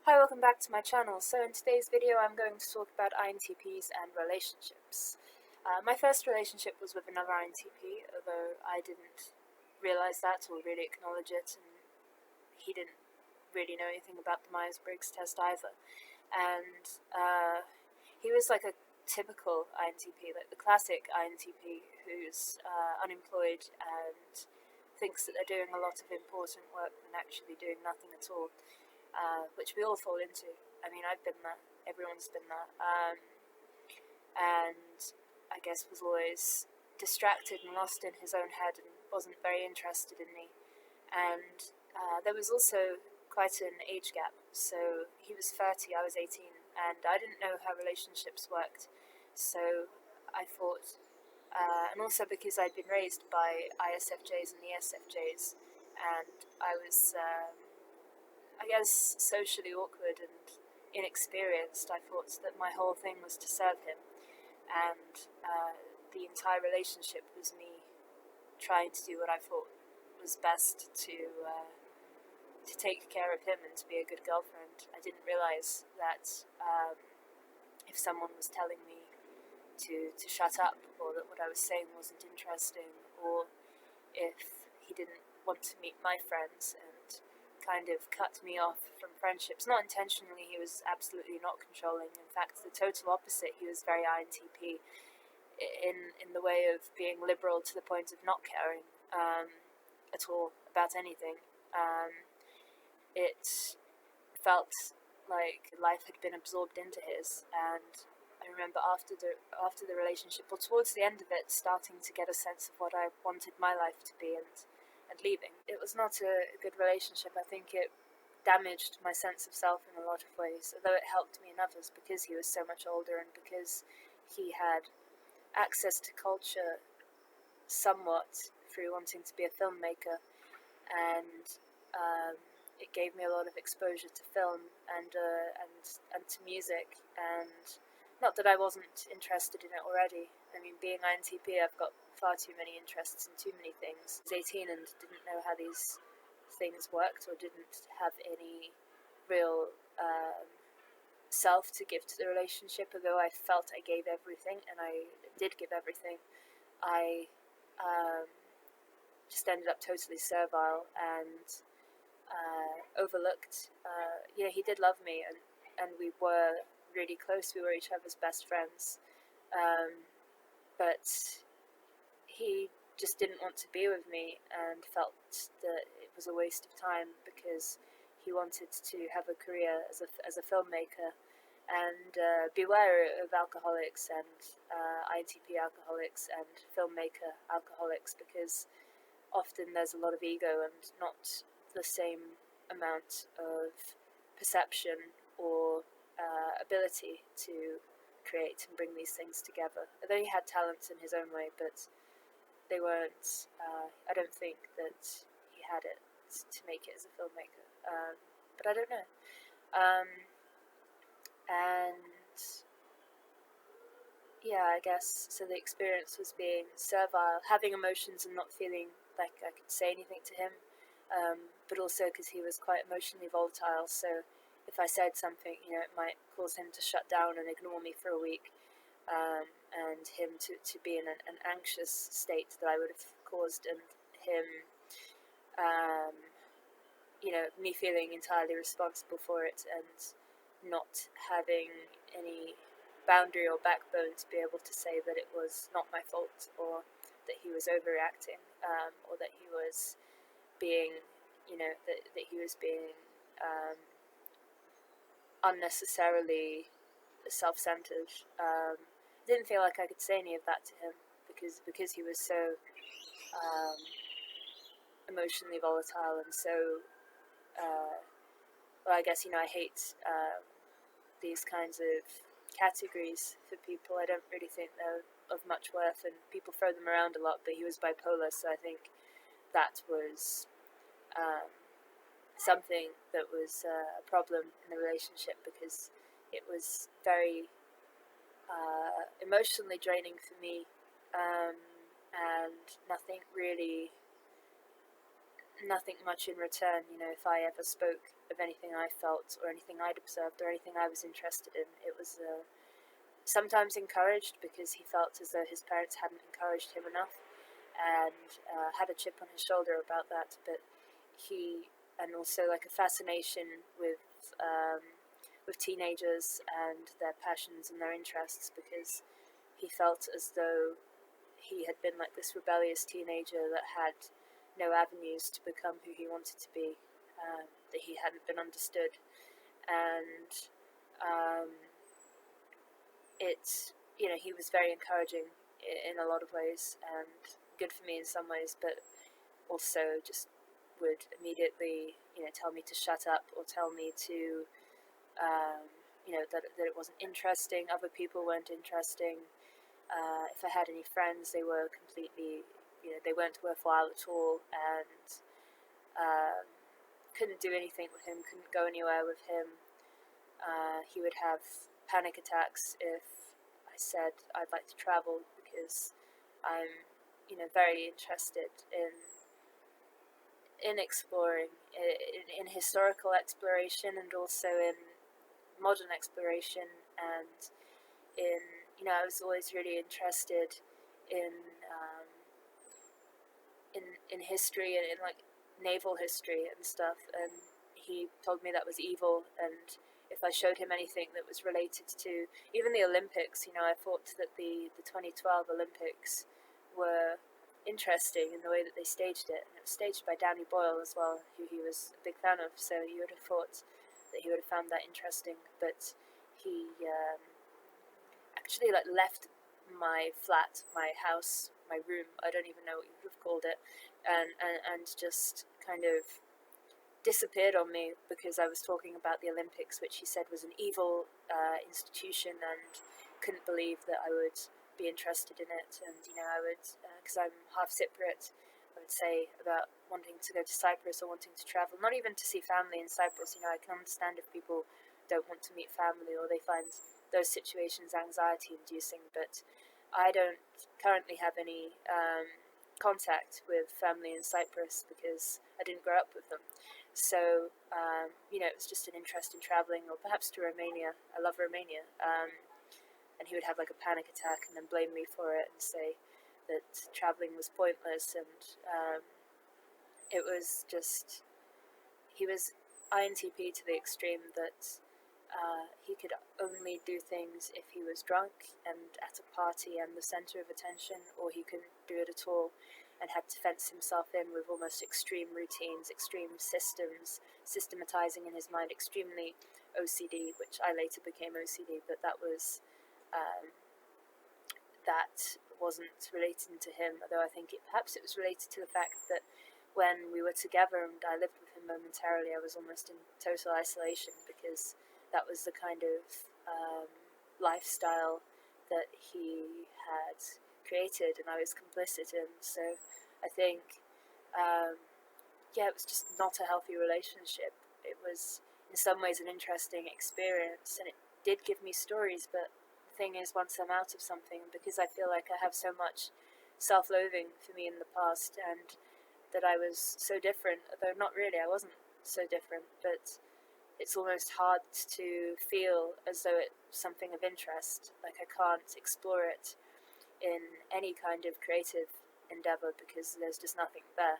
Hi, welcome back to my channel. So in today's video I'm going to talk about INTPs and relationships. My first relationship was with another INTP, although I didn't realize that or really acknowledge it, and he didn't really know anything about the Myers-Briggs test either. And he was like a typical INTP, like the classic INTP who's unemployed and thinks that they're doing a lot of important work and actually doing nothing at all. Which we all fall into. I mean, I've been there. Everyone's been there. And I guess was always distracted and lost in his own head and wasn't very interested in me. And there was also quite an age gap. So he was 30, I was 18, and I didn't know how relationships worked. So I thought, and also because I'd been raised by ISFJs and ESFJs, and I was I guess, socially awkward and inexperienced, I thought that my whole thing was to serve him, and the entire relationship was me trying to do what I thought was best to take care of him and to be a good girlfriend. I didn't realize that if someone was telling me to shut up, or that what I was saying wasn't interesting, or if he didn't want to meet my friends and kind of cut me off from friendships. Not intentionally, he was absolutely not controlling. In fact, the total opposite. He was very INTP in the way of being liberal to the point of not caring at all about anything. It felt like life had been absorbed into his, and I remember after the relationship, or towards the end of it, starting to get a sense of what I wanted my life to be, and leaving. It was not a good relationship. I think it damaged my sense of self in a lot of ways, although it helped me in others because he was so much older and because he had access to culture somewhat through wanting to be a filmmaker, and it gave me a lot of exposure to film and to music, and not that I wasn't interested in it already. I mean, being INTP, I've got far too many interests in too many things. I was 18 and didn't know how these things worked, or didn't have any real self to give to the relationship, although I felt I gave everything, and I did give everything. I just ended up totally servile and overlooked. He did love me, and we were really close. We were each other's best friends, but he just didn't want to be with me and felt that it was a waste of time because he wanted to have a career as a filmmaker. And beware of alcoholics and INTP alcoholics and filmmaker alcoholics, because often there's a lot of ego and not the same amount of perception or ability to create and bring these things together. Although he had talents in his own way, but they weren't, I don't think that he had it to make it as a filmmaker. But I don't know. And yeah, I guess, so the experience was being servile, having emotions and not feeling like I could say anything to him, but also because he was quite emotionally volatile, so if I said something, it might cause him to shut down and ignore me for a week, and him to be in an anxious state that I would have caused, and him, me feeling entirely responsible for it, and not having any boundary or backbone to be able to say that it was not my fault, or that he was overreacting, or that he was being, that he was being unnecessarily self-centered. Didn't feel like I could say any of that to him because he was so emotionally volatile and so. Well, I guess I hate these kinds of categories for people. I don't really think they're of much worth, and people throw them around a lot. But he was bipolar, so I think that was something that was a problem in the relationship, because it was very emotionally draining for me, and nothing much in return. If I ever spoke of anything I felt or anything I'd observed or anything I was interested in. It was sometimes encouraged because he felt as though his parents hadn't encouraged him enough, and had a chip on his shoulder about that. But and also like a fascination with teenagers and their passions and their interests, because he felt as though he had been like this rebellious teenager that had no avenues to become who he wanted to be, that he hadn't been understood. And he was very encouraging in a lot of ways, and good for me in some ways, but also just would immediately, tell me to shut up, or tell me to, that it wasn't interesting, other people weren't interesting. If I had any friends, they were completely, they weren't worthwhile at all, and couldn't do anything with him, couldn't go anywhere with him. He would have panic attacks if I said I'd like to travel, because I'm, very interested in exploring, in historical exploration, and also in modern exploration, and I was always really interested in in history, and in like naval history and stuff. And he told me that was evil, and if I showed him anything that was related to even the Olympics, I thought that the 2012 Olympics were interesting in the way that they staged it, and it was staged by Danny Boyle as well, who he was a big fan of, so you would have thought that he would have found that interesting. But he actually left my flat, my house, my room, I don't even know what you would have called it, and just kind of disappeared on me because I was talking about the Olympics, which he said was an evil institution, and couldn't believe that I would be interested in it. And I would, because I'm half Cypriot, I would say about wanting to go to Cyprus, or wanting to travel, not even to see family in Cyprus. I can understand if people don't want to meet family, or they find those situations anxiety inducing, but I don't currently have any contact with family in Cyprus because I didn't grow up with them. So it was just an interest in traveling, or perhaps to Romania. I love Romania. And he would have like a panic attack and then blame me for it, and say that traveling was pointless. And it was just, he was INTP to the extreme that he could only do things if he was drunk and at a party and the centre of attention, or he couldn't do it at all, and had to fence himself in with almost extreme routines, extreme systems, systematizing in his mind, extremely OCD, which I later became OCD, but that wasn't relating to him, although I think perhaps it was related to the fact that when we were together and I lived with him momentarily, I was almost in total isolation, because that was the kind of lifestyle that he had created and I was complicit in. So I think, it was just not a healthy relationship. It was in some ways an interesting experience, and it did give me stories, but the thing is, once I'm out of something, because I feel like I have so much self-loathing for me in the past, and that I was so different, although not really, I wasn't so different, but it's almost hard to feel as though it's something of interest. Like I can't explore it in any kind of creative endeavor because there's just nothing there.